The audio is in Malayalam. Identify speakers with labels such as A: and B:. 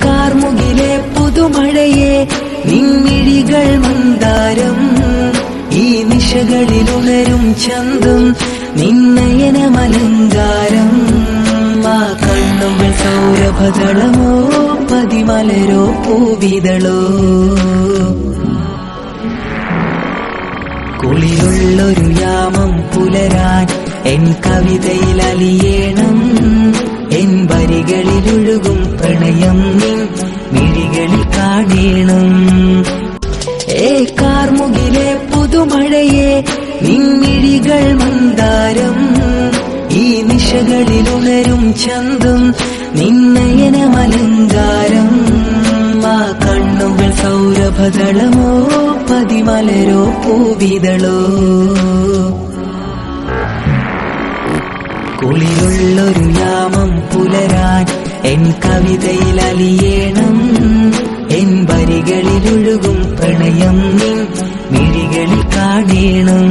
A: കാർമുകിലെ പുതുമഴയെ നിൻമിഴികൾ മന്ദാരം ഈ നിശകളിലുണരും ചന്തം നിന്നയനമലങ്കാരം ആ കണ്ണുകൾ സൗരഭദളമോ പതിമലരോ പൂവിതളോ കുളിരുള്ളൊരു യാമം പുലരാൻ എൻ കവിതയിൽ അലിയേണം എൻ വരികളിലൊഴുകും പ്രണയം നിൻ മിഴികളിൽ കാണേണം കാർമുകിലെ പുതുമഴയെ നിൻമിഴികൾ മന്ദാരം ഈ നിശകളിലുണരും ചന്തം നിന്നയനമലങ്കാരം ആ കണ്ണുകൾ സൗരഭദളമോ പതിമലരോ പൂവിതളോ കുളിരുള്ളൊരു യാമം പുലരാൻ എൻ കവിതയിൽ അലിയേണം എൻ വരികളിലൊഴുകും പ്രണയം നിൻ മിഴികളിൽ കാണേണം